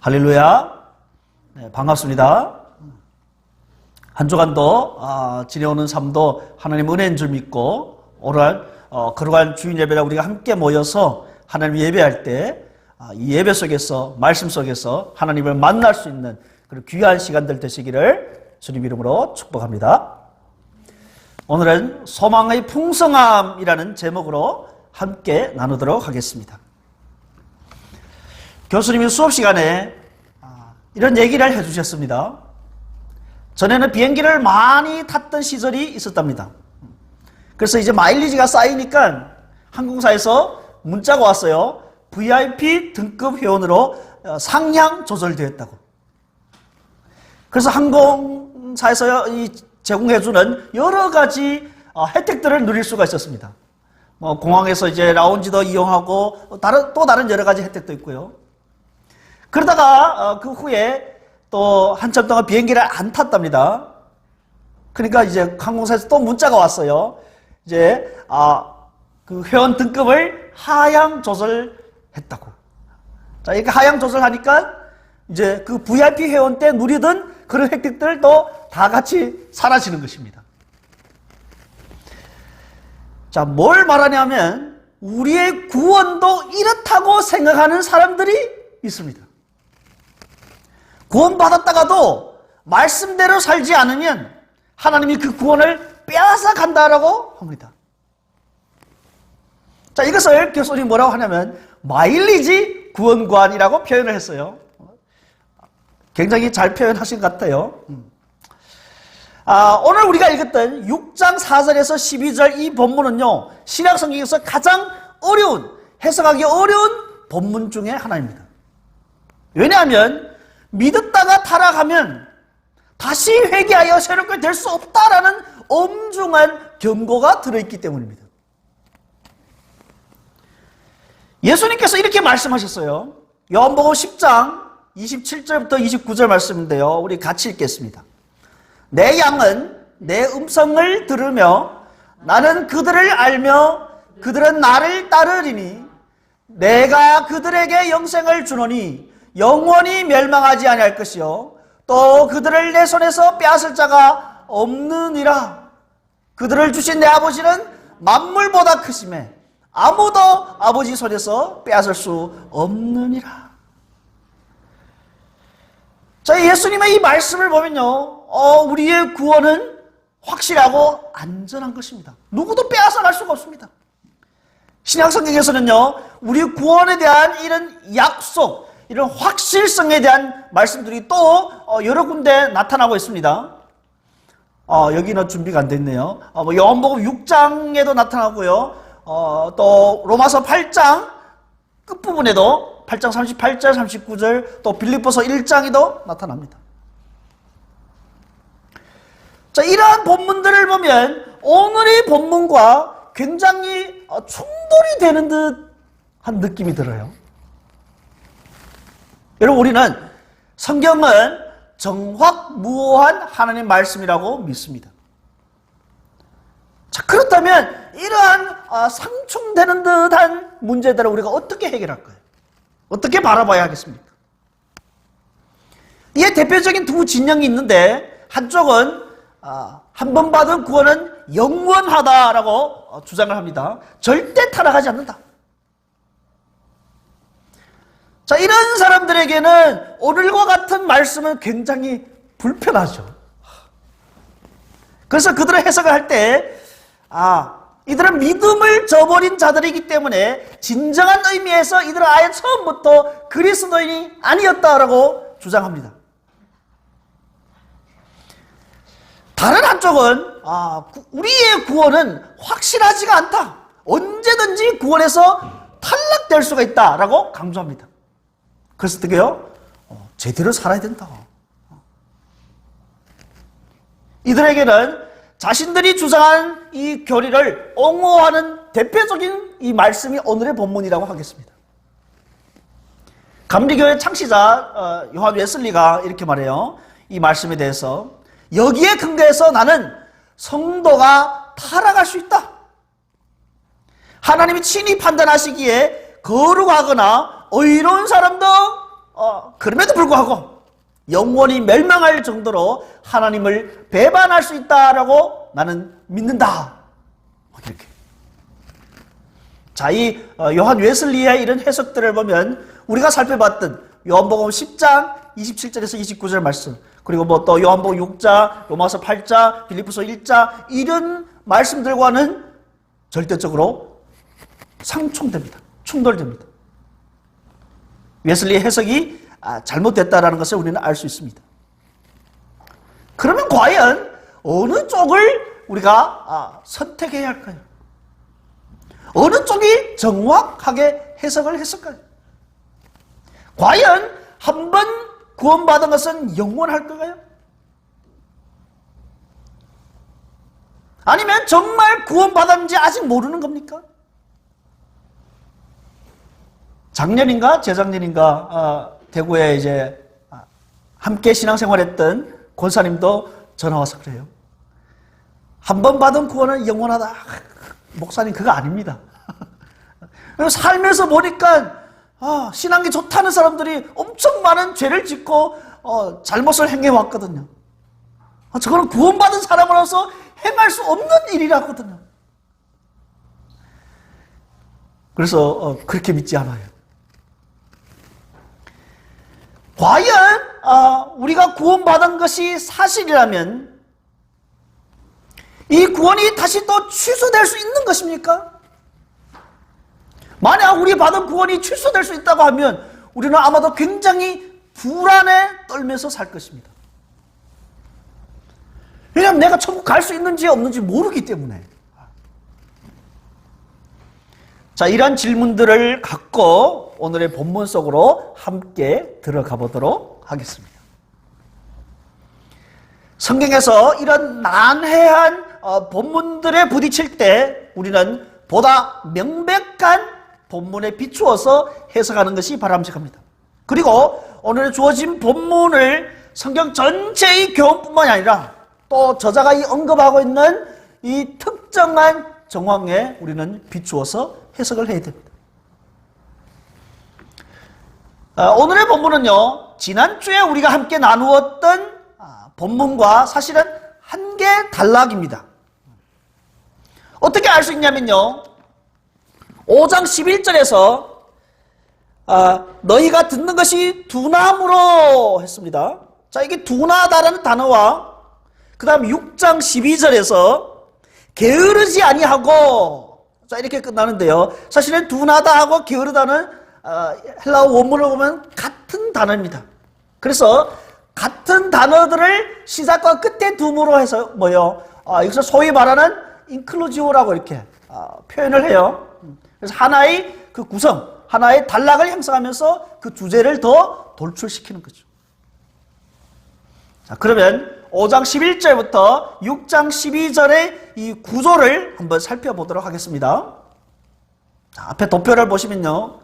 할렐루야. 네, 반갑습니다. 한 주간도 지내오는 삶도 하나님 은혜인 줄 믿고 오늘 거룩한 주인 예배라 우리가 함께 모여서 하나님 예배할 때 이 예배 속에서 말씀 속에서 하나님을 만날 수 있는 그런 귀한 시간들 되시기를 주님 이름으로 축복합니다. 오늘은 소망의 풍성함이라는 제목으로 함께 나누도록 하겠습니다. 교수님이 수업 시간에 이런 얘기를 해주셨습니다. 전에는 비행기를 많이 탔던 시절이 있었답니다. 그래서 이제 마일리지가 쌓이니까 항공사에서 문자가 왔어요. VIP 등급 회원으로 상향 조절되었다고. 그래서 항공사에서 제공해주는 여러 가지 혜택들을 누릴 수가 있었습니다. 공항에서 이제 라운지도 이용하고 또 다른 여러 가지 혜택도 있고요. 그러다가 그 후에 또 한참 동안 비행기를 안 탔답니다. 그러니까 이제 항공사에서 또 문자가 왔어요. 이제 그 회원 등급을 하향 조절했다고. 자, 이렇게 하향 조절하니까 이제 그 VIP 회원 때 누리던 그런 혜택들도 다 같이 사라지는 것입니다. 자, 뭘 말하냐면 우리의 구원도 이렇다고 생각하는 사람들이 있습니다. 구원받았다가도 말씀대로 살지 않으면 하나님이 그 구원을 빼앗아 간다라고 합니다. 자, 이것을 교수님이 뭐라고 하냐면 마일리지 구원관이라고 표현을 했어요. 굉장히 잘 표현하신 것 같아요. 오늘 우리가 읽었던 6장 4절에서 12절 이 본문은요, 신약 성경에서 가장 해석하기 어려운 본문 중에 하나입니다. 왜냐하면 믿었다가 타락하면 다시 회개하여 새롭게 될 수 없다라는 엄중한 경고가 들어있기 때문입니다. 예수님께서 이렇게 말씀하셨어요. 요한복음 10장 27절부터 29절 말씀인데요. 우리 같이 읽겠습니다. 내 양은 내 음성을 들으며 나는 그들을 알며 그들은 나를 따르리니 내가 그들에게 영생을 주노니 영원히 멸망하지 아니할 것이요 또 그들을 내 손에서 빼앗을 자가 없느니라. 그들을 주신 내 아버지는 만물보다 크심에 아무도 아버지 손에서 빼앗을 수 없느니라. 자, 예수님의 이 말씀을 보면요, 우리의 구원은 확실하고 안전한 것입니다. 누구도 빼앗아갈 수가 없습니다. 신약 성경에서는요, 우리 구원에 대한 이런 약속, 이런 확실성에 대한 말씀들이 또 여러 군데 나타나고 있습니다. 여기는 준비가 안 됐네요. 요한복음 6장에도 나타나고요. 또 로마서 8장 끝부분에도 8장 38절 39절 또 빌립보서 1장에도 나타납니다. 자, 이러한 본문들을 보면 오늘의 본문과 굉장히 충돌이 되는 듯한 느낌이 들어요. 여러분, 우리는 성경은 정확무오한 하나님 말씀이라고 믿습니다. 자, 그렇다면 이러한 상충되는 듯한 문제들을 우리가 어떻게 해결할까요? 어떻게 바라봐야 하겠습니까? 이에 대표적인 두 진영이 있는데 한쪽은 한 번 받은 구원은 영원하다라고 주장을 합니다. 절대 타락하지 않는다. 자, 이런 사람들에게는 오늘과 같은 말씀은 굉장히 불편하죠. 그래서 그들의 해석을 할 때 이들은 믿음을 저버린 자들이기 때문에 진정한 의미에서 이들은 아예 처음부터 그리스도인이 아니었다라고 주장합니다. 다른 한쪽은 우리의 구원은 확실하지가 않다. 언제든지 구원에서 탈락될 수가 있다라고 강조합니다. 그래서 어떻게 해요? 제대로 살아야 된다. 이들에게는 자신들이 주장한 이 교리를 옹호하는 대표적인 이 말씀이 오늘의 본문이라고 하겠습니다. 감리교회 창시자 요한 웨슬리가 이렇게 말해요. 이 말씀에 대해서 여기에 근거해서 나는 성도가 타락할 수 있다. 하나님이 친히 판단하시기에 거룩하거나 의로운 사람도 그럼에도 불구하고 영원히 멸망할 정도로 하나님을 배반할 수 있다라고 나는 믿는다. 이렇게. 자, 이 요한 웨슬리의 이런 해석들을 보면 우리가 살펴봤던 요한복음 10장 27절에서 29절 말씀, 그리고 뭐 또 요한복음 6장, 로마서 8장, 빌립보서 1장 이런 말씀들과는 절대적으로 상충됩니다. 충돌됩니다. 웨슬리의 해석이 잘못됐다라는 것을 우리는 알 수 있습니다. 그러면 과연 어느 쪽을 우리가 선택해야 할까요? 어느 쪽이 정확하게 해석을 했을까요? 과연 한 번 구원받은 것은 영원할까요? 아니면 정말 구원받았는지 아직 모르는 겁니까? 작년인가 재작년인가 대구에 이제 함께 신앙생활했던 권사님도 전화 와서 그래요. 한 번 받은 구원은 영원하다. 목사님 그거 아닙니다. 살면서 보니까 신앙이 좋다는 사람들이 엄청 많은 죄를 짓고 잘못을 행해왔거든요. 저거는 구원받은 사람으로서 행할 수 없는 일이라거든요. 그래서 그렇게 믿지 않아요. 과연 우리가 구원받은 것이 사실이라면 이 구원이 다시 또 취소될 수 있는 것입니까? 만약 우리 받은 구원이 취소될 수 있다고 하면 우리는 아마도 굉장히 불안에 떨면서 살 것입니다. 왜냐하면 내가 천국 갈 수 있는지 없는지 모르기 때문에. 자, 이런 질문들을 갖고 오늘의 본문 속으로 함께 들어가 보도록 하겠습니다. 성경에서 이런 난해한 본문들에 부딪힐 때 우리는 보다 명백한 본문에 비추어서 해석하는 것이 바람직합니다. 그리고 오늘 주어진 본문을 성경 전체의 교훈뿐만이 아니라 또 저자가 이 언급하고 있는 이 특정한 정황에 우리는 비추어서 해석을 해야 됩니다. 오늘의 본문은요, 지난주에 우리가 함께 나누었던 본문과 사실은 한개 단락입니다. 어떻게 알 수 있냐면요, 5장 11절에서 너희가 듣는 것이 두나무로 했습니다. 자, 이게 두나다라는 단어와 그 다음 6장 12절에서 게으르지 아니하고, 자, 이렇게 끝나는데요, 사실은 두나다하고 게으르다는 헬라어 원문을 보면 같은 단어입니다. 그래서 같은 단어들을 시작과 끝에 둠으로 해서 뭐요? 여기서 소위 말하는 인클루지오라고 이렇게 표현을 해요. 그래서 하나의 그 구성, 하나의 단락을 형성하면서 그 주제를 더 돌출시키는 거죠. 자, 그러면 5장 11절부터 6장 12절의 이 구조를 한번 살펴보도록 하겠습니다. 자, 앞에 도표를 보시면요,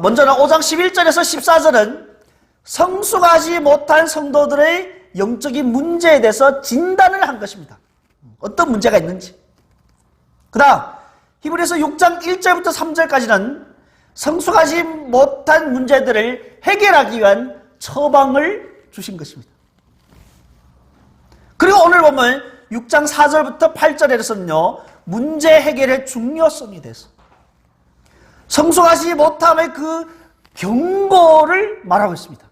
먼저는 5장 11절에서 14절은 성숙하지 못한 성도들의 영적인 문제에 대해서 진단을 한 것입니다. 어떤 문제가 있는지. 그 다음 히브리서 6장 1절부터 3절까지는 성숙하지 못한 문제들을 해결하기 위한 처방을 주신 것입니다. 그리고 오늘 보면 6장 4절부터 8절에서는요, 문제 해결의 중요성에 대해서, 성숙하지 못함의 그 경고를 말하고 있습니다.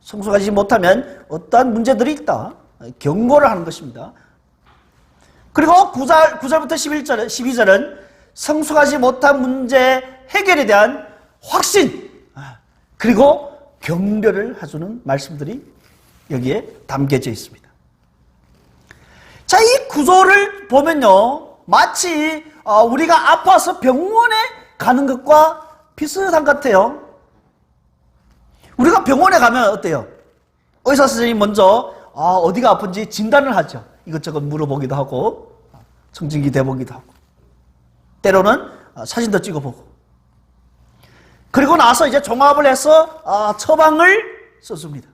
성숙하지 못하면 어떠한 문제들이 있다, 경고를 하는 것입니다. 그리고 9절부터 12절은 성숙하지 못한 문제 해결에 대한 확신, 그리고 격려를 해주는 말씀들이 여기에 담겨져 있습니다. 자, 이 구조를 보면요, 마치 우리가 아파서 병원에 가는 것과 비슷한 것 같아요. 우리가 병원에 가면 어때요? 의사 선생님이 먼저 어디가 아픈지 진단을 하죠. 이것저것 물어보기도 하고, 청진기 대보기도 하고, 때로는 사진도 찍어보고, 그리고 나서 이제 종합을 해서 처방을 써줍니다.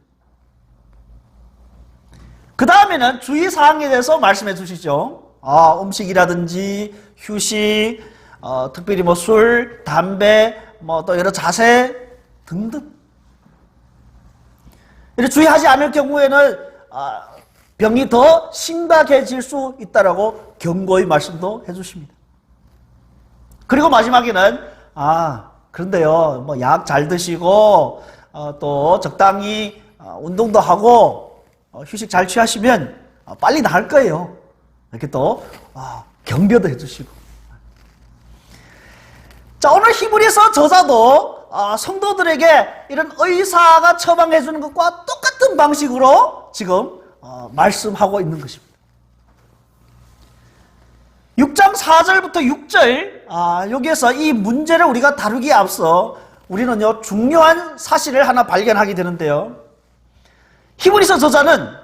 그 다음에는 주의사항에 대해서 말씀해 주시죠. 음식이라든지 휴식, 특별히 뭐 술, 담배, 뭐 또 여러 자세 등등. 이렇게 주의하지 않을 경우에는 병이 더 심각해질 수 있다라고 경고의 말씀도 해주십니다. 그리고 마지막에는 그런데요, 뭐 약 잘 드시고 또 적당히 운동도 하고 휴식 잘 취하시면 빨리 나을 거예요. 이렇게 또 격려도 해주시고. 자, 오늘 히브리서 저자도 성도들에게 이런 의사가 처방해 주는 것과 똑같은 방식으로 지금 말씀하고 있는 것입니다. 6장 4절부터 6절, 여기에서 이 문제를 우리가 다루기에 앞서 우리는요, 중요한 사실을 하나 발견하게 되는데요. 히브리서 저자는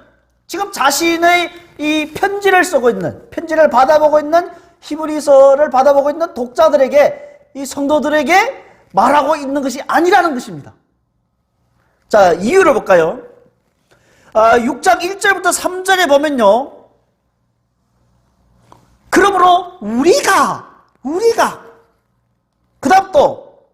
지금 자신의 이 편지를 쓰고 있는, 편지를 받아보고 있는, 히브리서를 받아보고 있는 독자들에게, 이 성도들에게 말하고 있는 것이 아니라는 것입니다. 자, 이유를 볼까요? 6장 1절부터 3절에 보면요, 그러므로 우리가 그 다음 또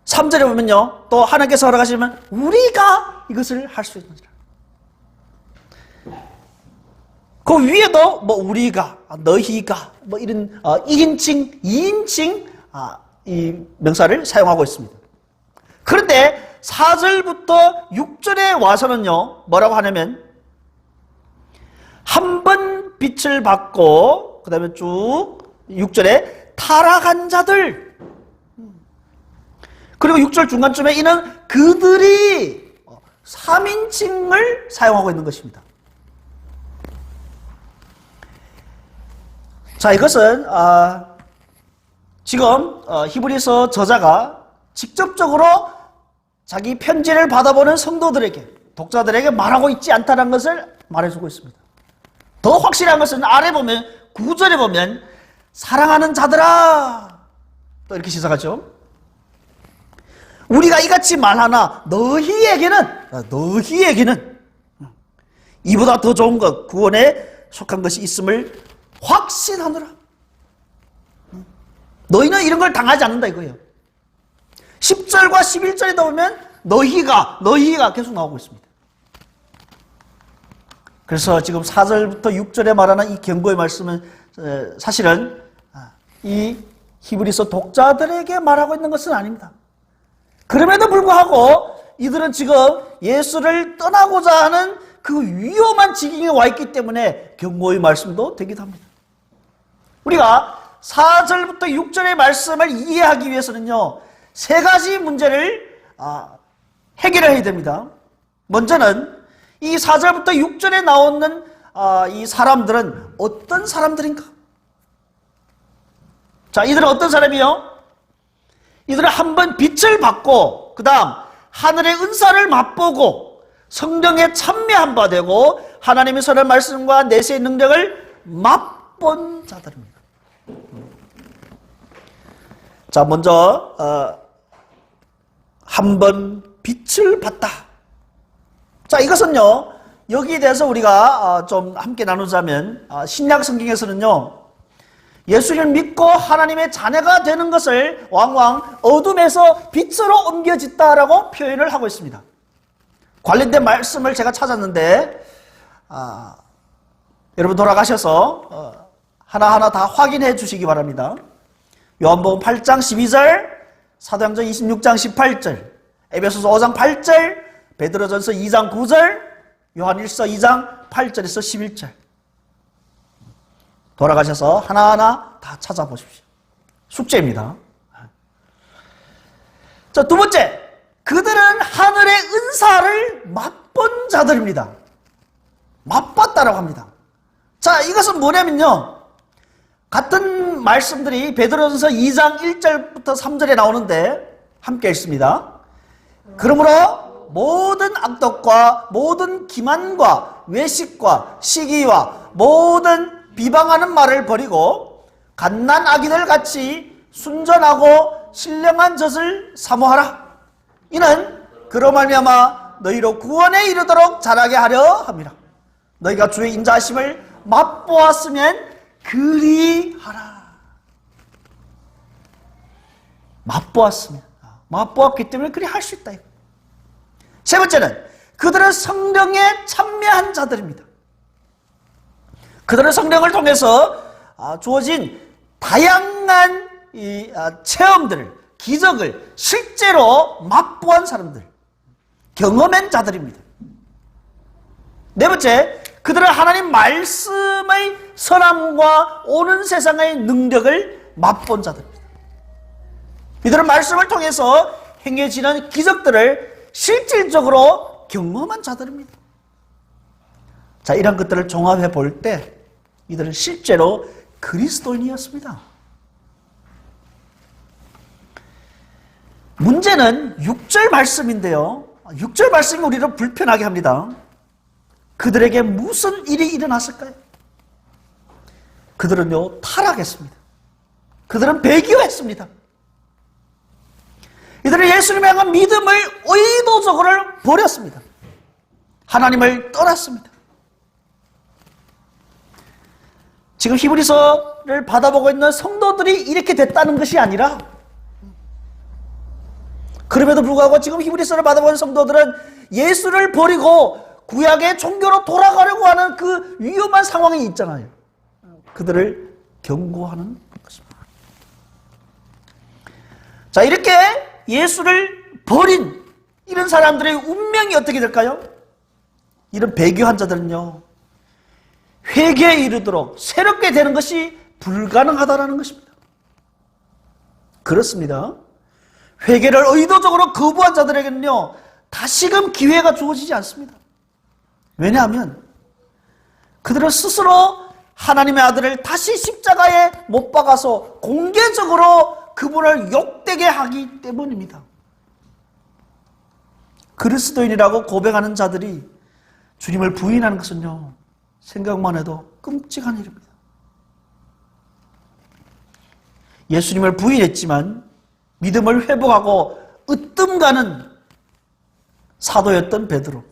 3절에 보면요, 또 하나님께서 허락하시면 우리가 이것을 할 수 있느니라. 그 위에도 뭐 우리가, 너희가 뭐 이런 1인칭, 2인칭 이 명사를 사용하고 있습니다. 그런데 4절부터 6절에 와서는요, 뭐라고 하냐면 한 번 빛을 받고 그 다음에 쭉 6절에 타락한 자들, 그리고 6절 중간쯤에 이는 그들이 3인칭을 사용하고 있는 것입니다. 자, 이것은 지금 히브리서 저자가 직접적으로 자기 편지를 받아보는 성도들에게, 독자들에게 말하고 있지 않다는 것을 말해주고 있습니다. 더 확실한 것은 아래 보면 9절에 보면 사랑하는 자들아, 또 이렇게 시작하죠. 우리가 이같이 말하나 너희에게는 이보다 더 좋은 것, 구원에 속한 것이 있음을 확신하노라. 너희는 이런 걸 당하지 않는다 이거예요. 10절과 11절에 보면 너희가 계속 나오고 있습니다. 그래서 지금 4절부터 6절에 말하는 이 경고의 말씀은 사실은 이 히브리서 독자들에게 말하고 있는 것은 아닙니다. 그럼에도 불구하고 이들은 지금 예수를 떠나고자 하는 그 위험한 지경에 와 있기 때문에 경고의 말씀도 되기도 합니다. 우리가 4절부터 6절의 말씀을 이해하기 위해서는요, 세 가지 문제를 해결해야 됩니다. 먼저는 이 4절부터 6절에 나오는 이 사람들은 어떤 사람들인가? 자, 이들은 어떤 사람이요? 이들은 한번 빛을 받고 그 다음 하늘의 은사를 맛보고 성령에 참여한 바 되고 하나님의 선한 말씀과 내세의 능력을 맛본 자들입니다. 자, 먼저 한번 빛을 봤다. 자, 이것은요, 여기에 대해서 우리가 좀 함께 나누자면 신약 성경에서는요, 예수를 믿고 하나님의 자녀가 되는 것을 왕왕 어둠에서 빛으로 옮겨졌다라고 표현을 하고 있습니다. 관련된 말씀을 제가 찾았는데 여러분 돌아가셔서 하나하나 다 확인해 주시기 바랍니다. 요한복음 8장 12절, 사도행전 26장 18절, 에베소서 5장 8절, 베드로전서 2장 9절, 요한일서 2장 8절에서 11절. 돌아가셔서 하나하나 다 찾아보십시오. 숙제입니다. 자, 두 번째, 그들은 하늘의 은사를 맛본 자들입니다. 맛봤다라고 합니다. 자, 이것은 뭐냐면요, 같은 말씀들이 베드로전서 2장 1절부터 3절에 나오는데 함께 읽습니다. 그러므로 모든 악독과 모든 기만과 외식과 시기와 모든 비방하는 말을 버리고 갓난 아기들 같이 순전하고 신령한 젖을 사모하라. 이는 그로 말미암아 너희로 구원에 이르도록 자라게 하려 함이라. 너희가 주의 인자하심을 맛보았으면 그리하라. 맛보았으면, 맛보았기 때문에 그리 할 수 있다. 세 번째는 그들은 성령에 참여한 자들입니다. 그들은 성령을 통해서 주어진 다양한 체험들을, 기적을 실제로 맛보한 사람들, 경험한 자들입니다. 네 번째, 그들은 하나님 말씀의 선함과 오는 세상의 능력을 맛본 자들입니다. 이들은 말씀을 통해서 행해지는 기적들을 실질적으로 경험한 자들입니다. 자, 이런 것들을 종합해 볼 때 이들은 실제로 그리스도인이었습니다. 문제는 6절 말씀인데요. 6절 말씀이 우리를 불편하게 합니다. 그들에게 무슨 일이 일어났을까요? 그들은요, 타락했습니다. 그들은 배교했습니다. 이들은 예수님에 향한 믿음을 의도적으로 버렸습니다. 하나님을 떠났습니다. 지금 히브리서를 받아보고 있는 성도들이 이렇게 됐다는 것이 아니라, 그럼에도 불구하고 지금 히브리서를 받아보는 성도들은 예수를 버리고 구약의 종교로 돌아가려고 하는 그 위험한 상황이 있잖아요. 그들을 경고하는 것입니다. 자, 이렇게 예수를 버린 이런 사람들의 운명이 어떻게 될까요? 이런 배교한 자들은요, 회개에 이르도록 새롭게 되는 것이 불가능하다는 것입니다. 그렇습니다. 회개를 의도적으로 거부한 자들에게는요, 다시금 기회가 주어지지 않습니다. 왜냐하면 그들은 스스로 하나님의 아들을 다시 십자가에 못 박아서 공개적으로 그분을 욕되게 하기 때문입니다. 그리스도인이라고 고백하는 자들이 주님을 부인하는 것은요, 생각만 해도 끔찍한 일입니다. 예수님을 부인했지만 믿음을 회복하고 으뜸가는 사도였던 베드로,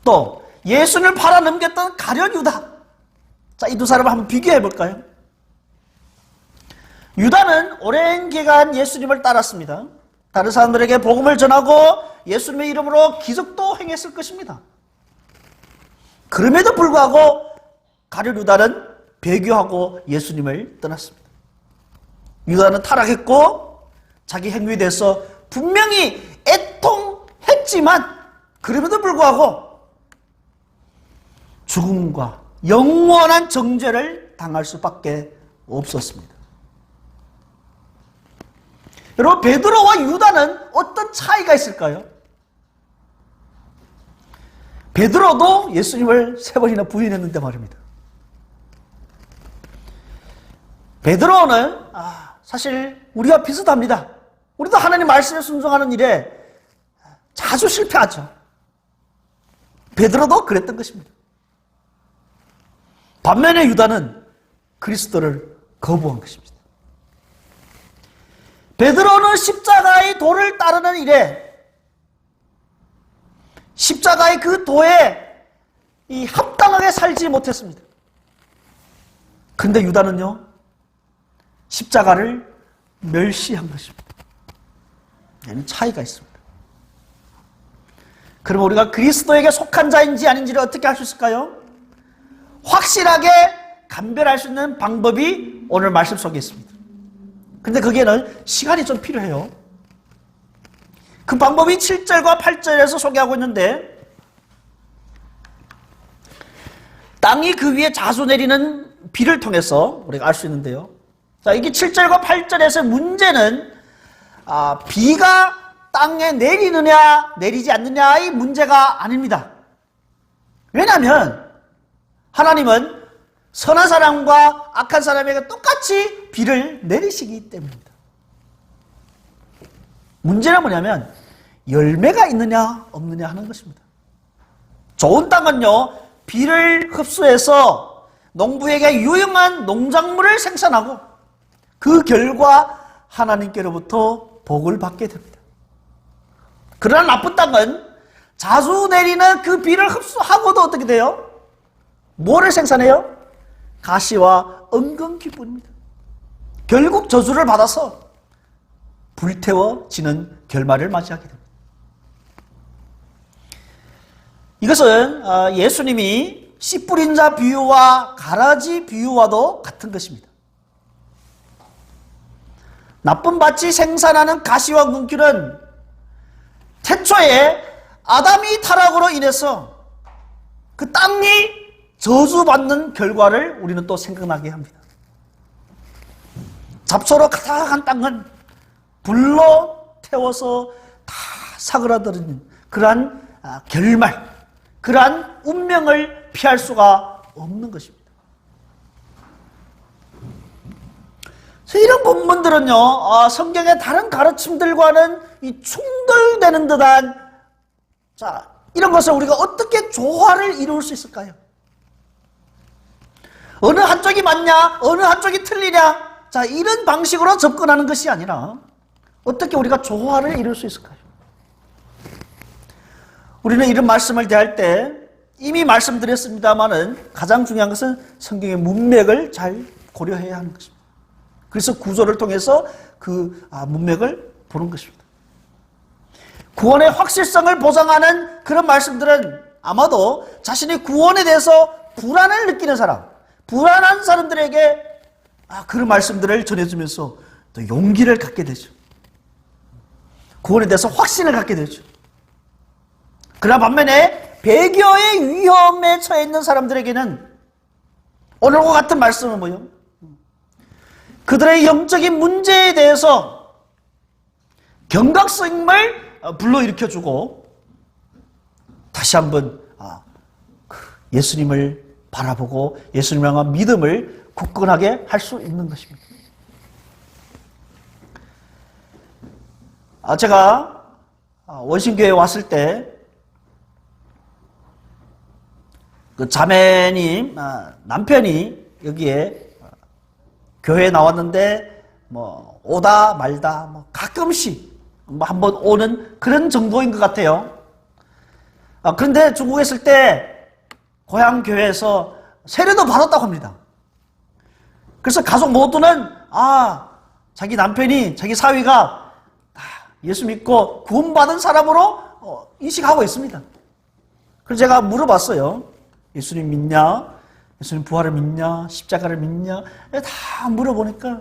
또 예수님을 팔아넘겼던 가룟 유다. 자, 이 두 사람을 한번 비교해 볼까요? 유다는 오랜 기간 예수님을 따랐습니다. 다른 사람들에게 복음을 전하고 예수님의 이름으로 기적도 행했을 것입니다. 그럼에도 불구하고 가룟 유다는 배교하고 예수님을 떠났습니다. 유다는 타락했고 자기 행위에 대해서 분명히 애통했지만 그럼에도 불구하고 죽음과 영원한 정죄를 당할 수밖에 없었습니다. 여러분, 베드로와 유다는 어떤 차이가 있을까요? 베드로도 예수님을 3번이나 부인했는데 말입니다. 베드로는 사실 우리와 비슷합니다. 우리도 하나님 말씀에 순종하는 일에 자주 실패하죠. 베드로도 그랬던 것입니다. 반면에 유다는 그리스도를 거부한 것입니다. 베드로는 십자가의 도를 따르는 일에 십자가의 그 도에 합당하게 살지 못했습니다. 그런데 유다는요, 십자가를 멸시한 것입니다. 얘는 차이가 있습니다. 그럼 우리가 그리스도에게 속한 자인지 아닌지를 어떻게 알 수 있을까요? 확실하게 감별할 수 있는 방법이 오늘 말씀 속에 있습니다. 그런데 거기에는 시간이 좀 필요해요. 그 방법이 7절과 8절에서 소개하고 있는데, 땅이 그 위에 자수 내리는 비를 통해서 우리가 알 수 있는데요. 자, 이게 7절과 8절에서 문제는 비가 땅에 내리느냐 내리지 않느냐의 문제가 아닙니다. 왜냐하면 하나님은 선한 사람과 악한 사람에게 똑같이 비를 내리시기 때문입니다. 문제는 뭐냐면 열매가 있느냐 없느냐 하는 것입니다. 좋은 땅은요, 비를 흡수해서 농부에게 유용한 농작물을 생산하고 그 결과 하나님께로부터 복을 받게 됩니다. 그러나 나쁜 땅은 자주 내리는 그 비를 흡수하고도 어떻게 돼요? 뭐를 생산해요? 가시와 엉겅퀴뿐입니다. 결국 저주를 받아서 불태워지는 결말을 맞이하게 됩니다. 이것은 예수님이 씨 뿌린 자 비유와 가라지 비유와도 같은 것입니다. 나쁜 밭이 생산하는 가시와 굵기는 태초에 아담이 타락으로 인해서 그 땅이 저주받는 결과를 우리는 또 생각나게 합니다. 잡초로 가득한 땅은 불로 태워서 다 사그라드는 그러한 결말, 그러한 운명을 피할 수가 없는 것입니다. 그래서 이런 본문들은요, 성경의 다른 가르침들과는 이 충돌되는 듯한, 자, 이런 것을 우리가 어떻게 조화를 이룰 수 있을까요? 어느 한쪽이 맞냐, 어느 한쪽이 틀리냐, 자, 이런 방식으로 접근하는 것이 아니라 어떻게 우리가 조화를 이룰 수 있을까요? 우리는 이런 말씀을 대할 때 이미 말씀드렸습니다마는 가장 중요한 것은 성경의 문맥을 잘 고려해야 하는 것입니다. 그래서 구조를 통해서 그 문맥을 보는 것입니다. 구원의 확실성을 보장하는 그런 말씀들은 아마도 자신의 구원에 대해서 불안을 느끼는 사람, 불안한 사람들에게 그런 말씀들을 전해주면서 또 용기를 갖게 되죠. 구원에 대해서 확신을 갖게 되죠. 그러나 반면에 배교의 위험에 처해 있는 사람들에게는 오늘과 같은 말씀은 뭐예요? 그들의 영적인 문제에 대해서 경각심을 불러일으켜주고 다시 한번 예수님을 바라보고 예수님을 향한 믿음을 굳건하게 할 수 있는 것입니다. 제가 원신교회에 왔을 때 그 자매님 남편이 여기에 교회에 나왔는데 뭐 오다 말다 뭐 가끔씩 뭐 한번 오는 그런 정도인 것 같아요. 그런데 중국에 있을 때 고향 교회에서 세례도 받았다고 합니다. 그래서 가족 모두는 자기 남편이 자기 사위가 예수 믿고 구원받은 사람으로 인식하고 있습니다. 그래서 제가 물어봤어요. 예수님 믿냐? 예수님 부활을 믿냐? 십자가를 믿냐? 다 물어보니까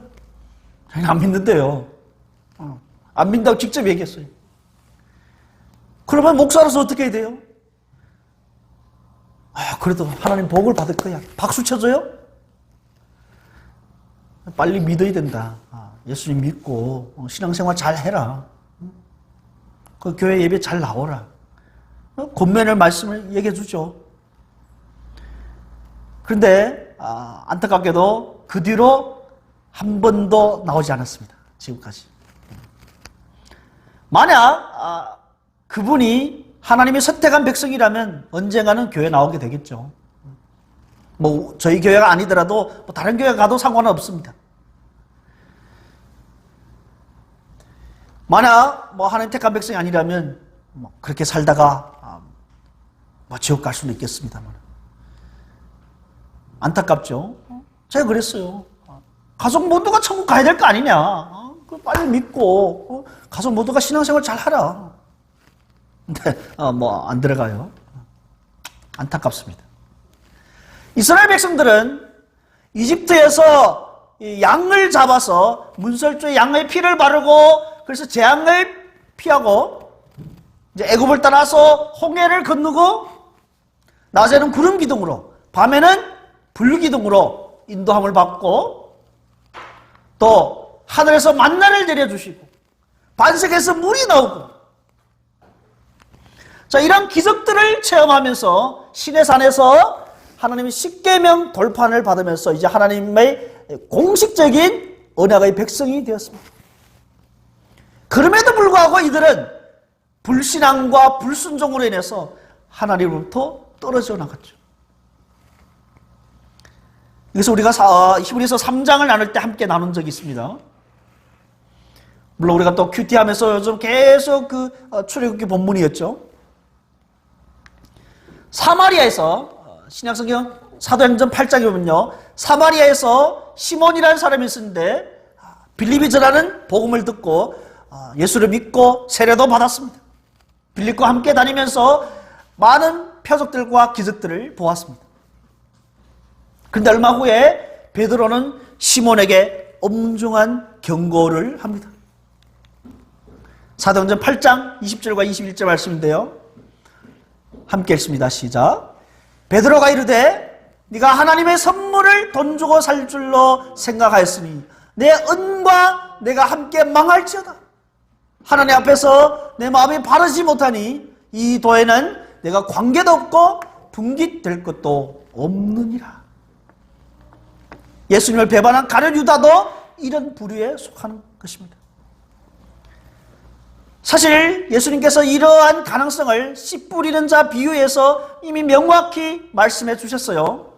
자기는 안 믿는데요. 안 믿는다고 직접 얘기했어요. 그러면 목사로서 어떻게 해야 돼요? 그래도 하나님 복을 받을 거야. 박수 쳐줘요? 빨리 믿어야 된다. 예수님 믿고 신앙생활 잘 해라. 그 교회 예배 잘 나오라. 권면의 말씀을 얘기해 주죠. 그런데 안타깝게도 그 뒤로 한 번도 나오지 않았습니다. 지금까지. 만약 그분이 하나님이 선택한 백성이라면 언젠가는 교회 나오게 되겠죠. 뭐 저희 교회가 아니더라도 뭐 다른 교회 가도 상관은 없습니다. 만약 뭐 하나님 택한 백성이 아니라면 뭐 그렇게 살다가 뭐 지옥 갈 수는 있겠습니다만 안타깝죠. 제가 그랬어요. 가족 모두가 천국 가야 될 거 아니냐. 빨리 믿고 가족 모두가 신앙생활 잘 하라. 근데 뭐 안 들어가요. 안타깝습니다. 이스라엘 백성들은 이집트에서 양을 잡아서 문설주에 양의 피를 바르고 그래서 재앙을 피하고 이제 애굽을 떠나서 홍해를 건너고 낮에는 구름 기둥으로 밤에는 불 기둥으로 인도함을 받고 또 하늘에서 만나를 내려주시고 반석에서 물이 나오고 자 이런 기적들을 체험하면서 시내산에서 하나님의 십계명 돌판을 받으면서 이제 하나님의 공식적인 언약의 백성이 되었습니다. 그럼에도 불구하고 이들은 불신앙과 불순종으로 인해서 하나님으로부터 떨어져 나갔죠. 그래서 우리가 히브리서 3장을 나눌 때 함께 나눈 적이 있습니다. 물론 우리가 또 큐티하면서 요즘 계속 그 출애굽기 본문이었죠. 사마리아에서 신약성경 사도행전 8장에 보면요. 사마리아에서 시몬이라는 사람이 있었는데 빌립이 전하는 복음을 듣고 예수를 믿고 세례도 받았습니다. 빌립과 함께 다니면서 많은 표적들과 기적들을 보았습니다. 그런데 얼마 후에 베드로는 시몬에게 엄중한 경고를 합니다. 사도행전 8장 20절과 21절 말씀인데요. 함께 읽습니다. 시작. 베드로가 이르되 네가 하나님의 선물을 돈 주고 살 줄로 생각하였으니 내 은과 내가 함께 망할지어다. 하나님 앞에서 내 마음이 바르지 못하니 이 도에는 내가 관계도 없고 분깃될 것도 없느니라. 예수님을 배반한 가룟 유다도 이런 부류에 속하는 것입니다. 사실 예수님께서 이러한 가능성을 씨 뿌리는 자 비유에서 이미 명확히 말씀해 주셨어요.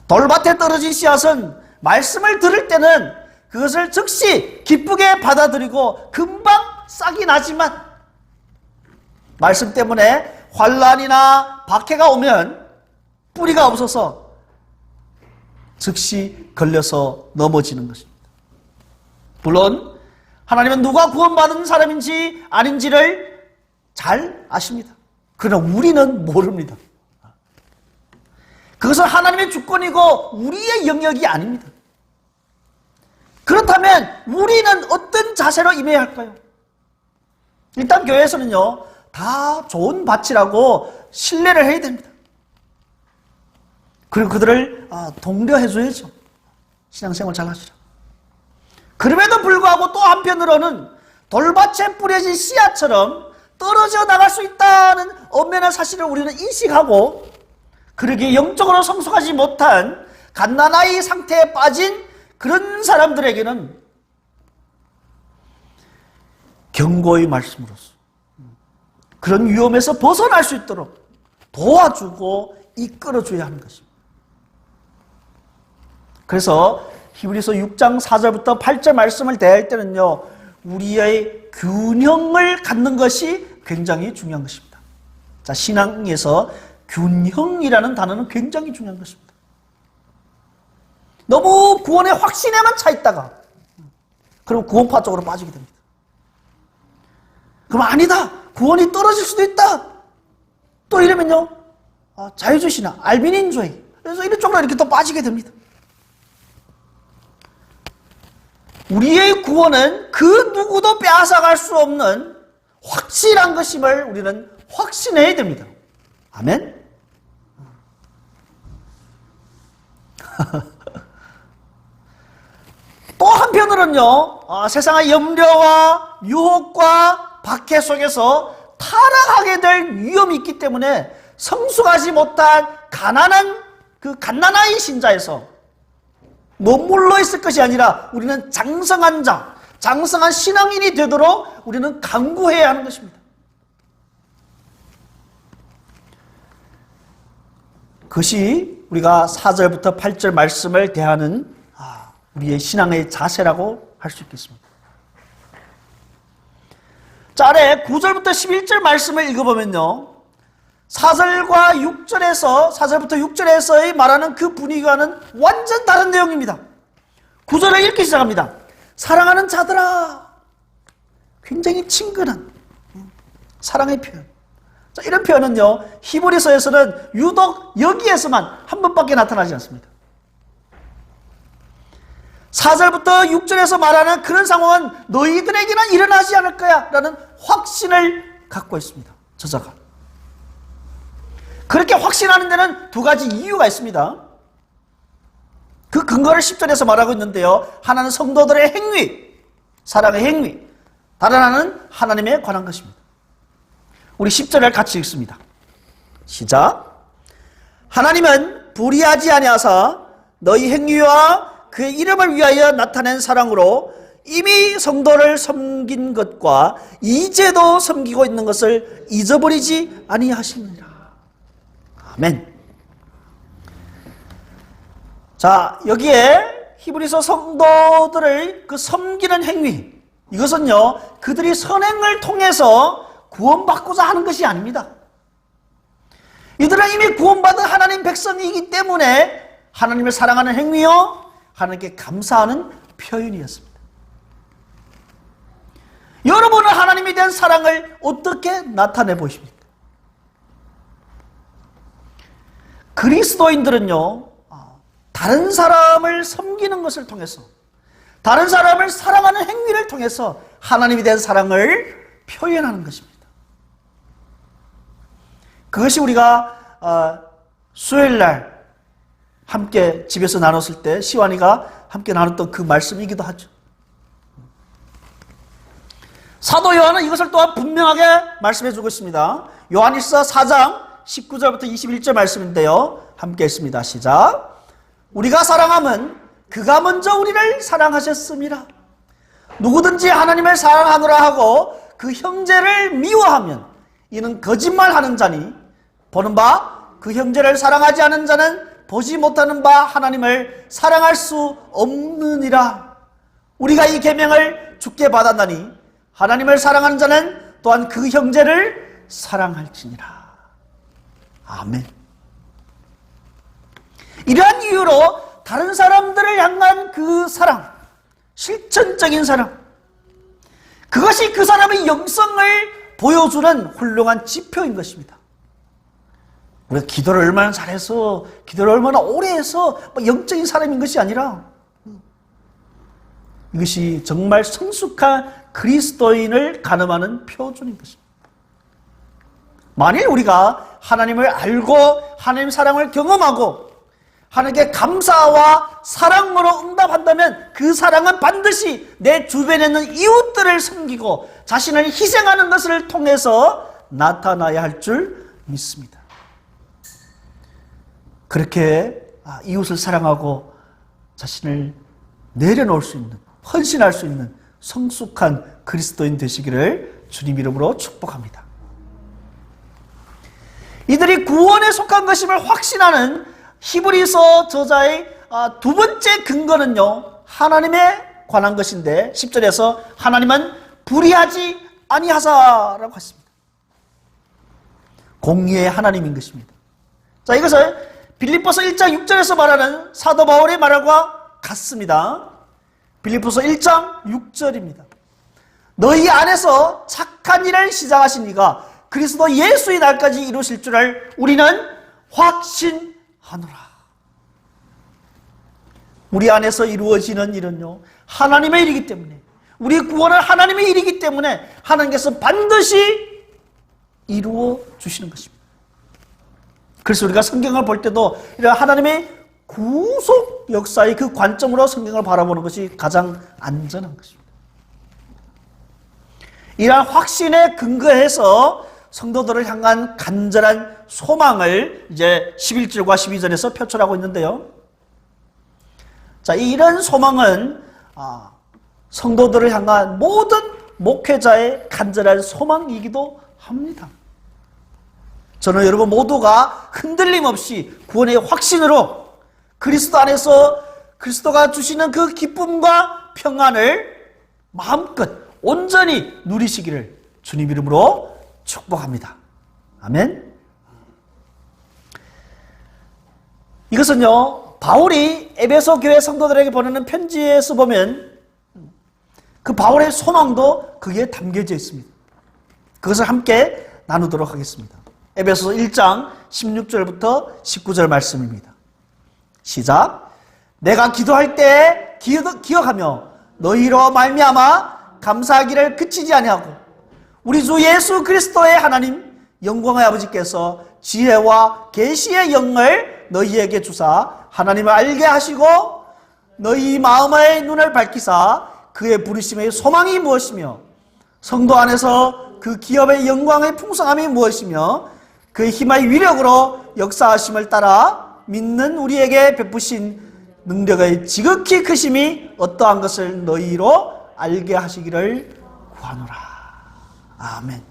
돌밭에 떨어진 씨앗은 말씀을 들을 때는 그것을 즉시 기쁘게 받아들이고 금방 싹이 나지만 말씀 때문에 환난이나 박해가 오면 뿌리가 없어서 즉시 걸려서 넘어지는 것입니다. 물론 하나님은 누가 구원받은 사람인지 아닌지를 잘 아십니다. 그러나 우리는 모릅니다. 그것은 하나님의 주권이고 우리의 영역이 아닙니다. 그렇다면 우리는 어떤 자세로 임해야 할까요? 일단 교회에서는요, 다 좋은 밭이라고 신뢰를 해야 됩니다. 그리고 그들을 독려해줘야죠. 신앙생활 잘 하시라. 그럼에도 불구하고 또 한편으로는 돌밭에 뿌려진 씨앗처럼 떨어져 나갈 수 있다는 엄연한 사실을 우리는 인식하고 그러기에 영적으로 성숙하지 못한 갓난아이 상태에 빠진 그런 사람들에게는 경고의 말씀으로서 그런 위험에서 벗어날 수 있도록 도와주고 이끌어줘야 하는 것입니다. 그래서 히브리서 6장 4절부터 8절 말씀을 대할 때는요, 우리의 균형을 갖는 것이 굉장히 중요한 것입니다. 자, 신앙에서 균형이라는 단어는 굉장히 중요한 것입니다. 너무 구원의 확신에만 차 있다가 그럼 구원파 쪽으로 빠지게 됩니다. 그럼 아니다, 구원이 떨어질 수도 있다, 또 이러면요, 자유주의나 알비닌주의, 그래서 이런 쪽으로 이렇게 또 빠지게 됩니다. 우리의 구원은 그 누구도 빼앗아갈 수 없는 확실한 것임을 우리는 확신해야 됩니다. 아멘? 또 한편으로는요, 세상의 염려와 유혹과 박해 속에서 타락하게 될 위험이 있기 때문에 성숙하지 못한 가난한 그 갓난아이 신자에서 머물러 있을 것이 아니라 우리는 장성한 자, 장성한 신앙인이 되도록 우리는 강구해야 하는 것입니다. 그것이 우리가 4절부터 8절 말씀을 대하는 우리의 신앙의 자세라고 할 수 있겠습니다. 자, 아래 9절부터 11절 말씀을 읽어보면요, 4절부터 6절에서의 말하는 그 분위기와는 완전 다른 내용입니다. 9절을 읽기 시작합니다. 사랑하는 자들아. 굉장히 친근한 사랑의 표현. 자, 이런 표현은요, 히브리서에서는 유독 여기에서만 한 번밖에 나타나지 않습니다. 4절부터 6절에서 말하는 그런 상황은 너희들에게는 일어나지 않을 거야 라는 확신을 갖고 있습니다. 저자가. 그렇게 확신하는 데는 두 가지 이유가 있습니다. 그 근거를 10절에서 말하고 있는데요, 하나는 성도들의 행위, 사랑의 행위, 다른 하나는 하나님에 관한 것입니다. 우리 10절을 같이 읽습니다. 시작. 하나님은 불의하지 아니하사 너희 행위와 그의 이름을 위하여 나타낸 사랑으로 이미 성도를 섬긴 것과 이제도 섬기고 있는 것을 잊어버리지 아니하시느니라. 아멘. 자, 여기에 히브리서 성도들의 그 섬기는 행위, 이것은요, 그들이 선행을 통해서 구원받고자 하는 것이 아닙니다. 이들은 이미 구원받은 하나님 백성이기 때문에 하나님을 사랑하는 행위요, 하나님께 감사하는 표현이었습니다. 하나님에 대한 사랑을 어떻게 나타내 보십니까? 그리스도인들은요, 다른 사람을 섬기는 것을 통해서, 다른 사람을 사랑하는 행위를 통해서 하나님에 대한 사랑을 표현하는 것입니다. 그것이 우리가 수요일날 함께 집에서 나눴을 때 시완이가 함께 나눴던 그 말씀이기도 하죠. 사도 요한은 이것을 또한 분명하게 말씀해 주고 있습니다. 요한일서 4장 19절부터 21절 말씀인데요, 함께 했습니다. 시작. 우리가 사랑함은 그가 먼저 우리를 사랑하셨음이라. 누구든지 하나님을 사랑하노라 하고 그 형제를 미워하면 이는 거짓말하는 자니 보는 바 그 형제를 사랑하지 않은 자는 보지 못하는 바 하나님을 사랑할 수 없느니라. 우리가 이 계명을 주께 받았나니 하나님을 사랑하는 자는 또한 그 형제를 사랑할지니라. 아멘. 이러한 이유로 다른 사람들을 향한 그 사랑, 실천적인 사랑, 그것이 그 사람의 영성을 보여주는 훌륭한 지표인 것입니다. 우리가 기도를 얼마나 잘해서, 기도를 얼마나 오래 해서 영적인 사람인 것이 아니라 이것이 정말 성숙한 그리스도인을 가늠하는 표준인 것입니다. 만일 우리가 하나님을 알고 하나님 사랑을 경험하고 하나님께 감사와 사랑으로 응답한다면 그 사랑은 반드시 내 주변에 있는 이웃들을 섬기고 자신을 희생하는 것을 통해서 나타나야 할 줄 믿습니다. 그렇게 이웃을 사랑하고 자신을 내려놓을 수 있는, 헌신할 수 있는 성숙한 그리스도인 되시기를 주님 이름으로 축복합니다. 이들이 구원에 속한 것임을 확신하는 히브리서 저자의 두 번째 근거는요, 하나님에 관한 것인데 10절에서 하나님은 불의하지 아니하사라고 했습니다. 공의의 하나님인 것입니다. 자, 이것을 빌립보서 1장 6절에서 말하는 사도 바울의 말과 같습니다. 빌립보서 1장 6절입니다. 너희 안에서 착한 일을 시작하신 이가 그리스도 예수의 날까지 이루실 줄을 우리는 확신하노라. 우리 안에서 이루어지는 일은요, 하나님의 일이기 때문에, 우리 구원은 하나님의 일이기 때문에 하나님께서 반드시 이루어 주시는 것입니다. 그래서 우리가 성경을 볼 때도 이런 하나님의 구속 역사의 그 관점으로 성경을 바라보는 것이 가장 안전한 것입니다. 이러한 확신에 근거해서 성도들을 향한 간절한 소망을 이제 11절과 12절에서 표출하고 있는데요. 자, 이런 소망은 성도들을 향한 모든 목회자의 간절한 소망이기도 합니다. 저는 여러분 모두가 흔들림 없이 구원의 확신으로 그리스도 안에서 그리스도가 주시는 그 기쁨과 평안을 마음껏 온전히 누리시기를 주님 이름으로 축복합니다. 아멘. 이것은요, 바울이 에베소 교회 성도들에게 보내는 편지에서 보면 그 바울의 소망도 거기에 담겨져 있습니다. 그것을 함께 나누도록 하겠습니다. 에베소서 1장 16절부터 19절 말씀입니다. 시작. 내가 기도할 때 기억하며 너희로 말미암아 감사하기를 그치지 아니하고 우리 주 예수 그리스도의 하나님 영광의 아버지께서 지혜와 계시의 영을 너희에게 주사 하나님을 알게 하시고 너희 마음의 눈을 밝히사 그의 부르심의 소망이 무엇이며 성도 안에서 그 기업의 영광의 풍성함이 무엇이며 그의 힘의 위력으로 역사하심을 따라 믿는 우리에게 베푸신 능력의 지극히 크심이 어떠한 것을 너희로 알게 하시기를 구하노라. 아멘.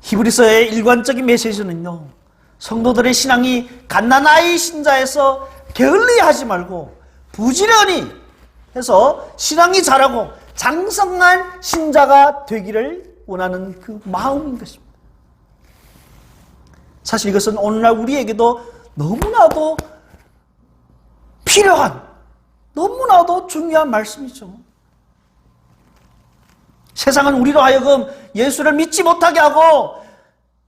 히브리서의 일관적인 메시지는요, 성도들의 신앙이 갓난아이 신자에서 게을리하지 말고 부지런히 해서 신앙이 자라고 장성한 신자가 되기를 원하는 그 마음인 것입니다. 사실 이것은 오늘날 우리에게도 너무나도 필요한, 너무나도 중요한 말씀이죠. 세상은 우리로 하여금 예수를 믿지 못하게 하고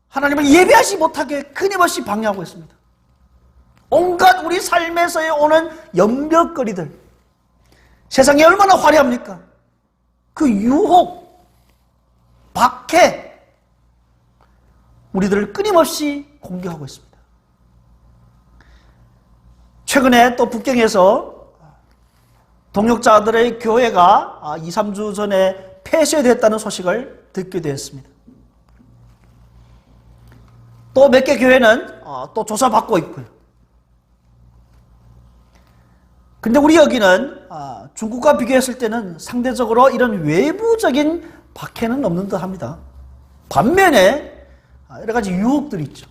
하나님을 예배하지 못하게 끊임없이 방해하고 있습니다. 온갖 우리 삶에서의 오는 연벽거리들, 세상이 얼마나 화려합니까? 그 유혹, 박해, 우리들을 끊임없이 공격하고 있습니다. 최근에 또 북경에서 동역자들의 교회가 2, 3주 전에 폐쇄됐다는 소식을 듣게 되었습니다. 또 몇 개 교회는 또 조사받고 있고요. 근데 우리 여기는 중국과 비교했을 때는 상대적으로 이런 외부적인 박해는 없는 듯 합니다. 반면에 여러 가지 유혹들이 있죠.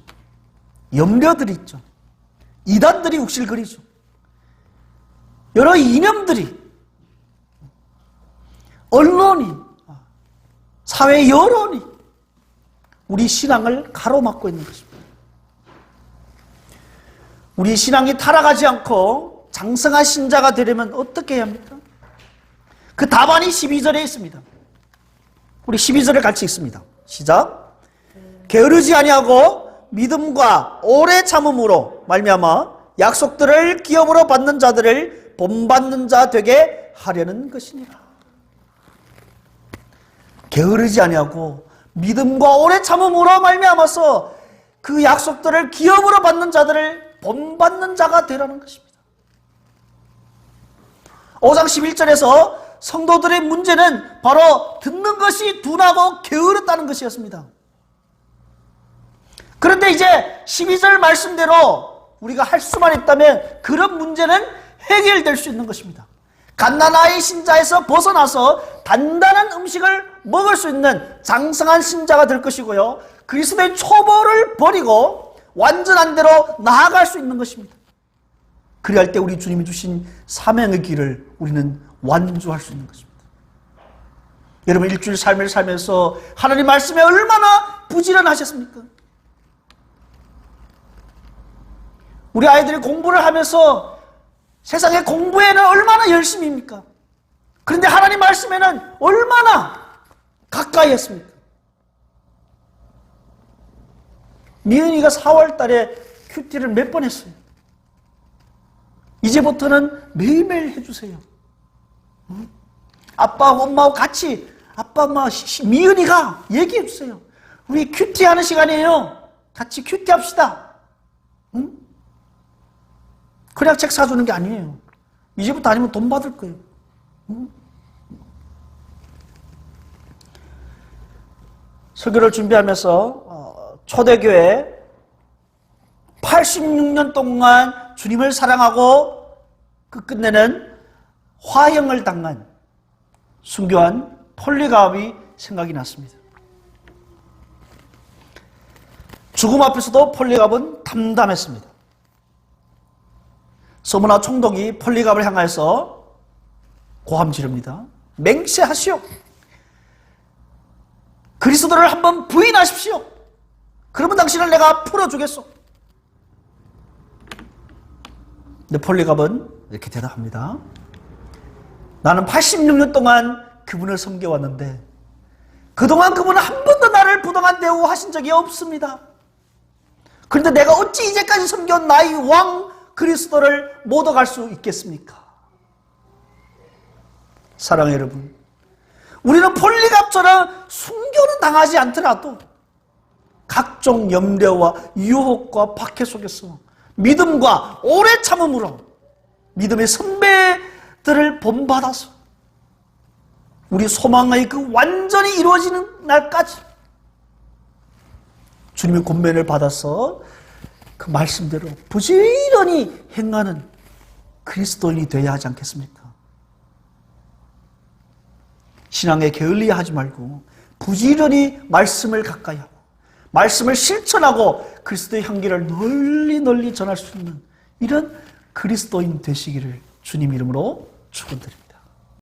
염려들이 있죠. 이단들이 욱실거리죠. 여러 이념들이, 언론이, 사회 여론이 우리 신앙을 가로막고 있는 것입니다. 우리 신앙이 타락하지 않고 장성한 신자가 되려면 어떻게 해야 합니까? 그 답안이 12절에 있습니다. 우리 12절에 같이 읽습니다. 시작. 게으르지 아니하고 믿음과 오래 참음으로 말미암아 약속들을 기업으로 받는 자들을 본받는 자 되게 하려는 것이니라. 게으르지 아니하고 믿음과 오래 참음으로 말미암아서 그 약속들을 기업으로 받는 자들을 본받는 자가 되라는 것입니다. 5장 11절에서 성도들의 문제는 바로 듣는 것이 둔하고 게으르다는 것이었습니다. 그런데 이제 12절 말씀대로 우리가 할 수만 있다면 그런 문제는 해결될 수 있는 것입니다. 갓난아이 신자에서 벗어나서 단단한 음식을 먹을 수 있는 장성한 신자가 될 것이고요. 그리스도의 초보를 버리고 완전한 대로 나아갈 수 있는 것입니다. 그리할 때 우리 주님이 주신 사명의 길을 우리는 완주할 수 있는 것입니다. 여러분, 일주일 삶을 살면서 하나님 말씀에 얼마나 부지런하셨습니까? 우리 아이들이 공부를 하면서 세상의 공부에는 얼마나 열심입니까? 그런데 하나님 말씀에는 얼마나 가까이 했습니까? 미은이가 4월 달에 큐티를 몇 번 했어요. 이제부터는 매일매일 해주세요. 아빠하고 엄마하고 같이, 아빠, 엄마, 미은이가 얘기해 주세요. 우리 큐티 하는 시간이에요. 같이 큐티 합시다. 응? 그냥 책 사주는 게 아니에요. 이제부터 아니면 돈 받을 거예요. 응? 설교를 준비하면서 초대교회 86년 동안 주님을 사랑하고 그 끝내는 화형을 당한 순교한 폴리갑이 생각이 났습니다. 죽음 앞에서도 폴리갑은 담담했습니다. 서문화 총독이 폴리갑을 향해서 고함 지릅니다. 맹세하시오. 그리스도를 한번 부인하십시오. 그러면 당신을 내가 풀어주겠소. 근데 폴리갑은 이렇게 대답합니다. 나는 86년 동안 그분을 섬겨왔는데 그동안 그분은 한 번도 나를 부당한 대우하신 적이 없습니다. 그런데 내가 어찌 이제까지 섬겨온 나의 왕 그리스도를 못 얻어갈 수 있겠습니까? 사랑하는 여러분, 우리는 폴리갑처럼 순교는 당하지 않더라도 각종 염려와 유혹과 박해 속에서 믿음과 오래 참음으로 믿음의 선배들을 본받아서 우리 소망의 그 완전히 이루어지는 날까지 주님의 권면을 받아서 그 말씀대로 부지런히 행하는 그리스도인이 되어야 하지 않겠습니까? 신앙에 게을리하지 말고 부지런히 말씀을 가까이 하고 말씀을 실천하고 그리스도의 향기를 널리 널리 전할 수 있는 이런 그리스도인 되시기를 주님 이름으로 축원드립니다.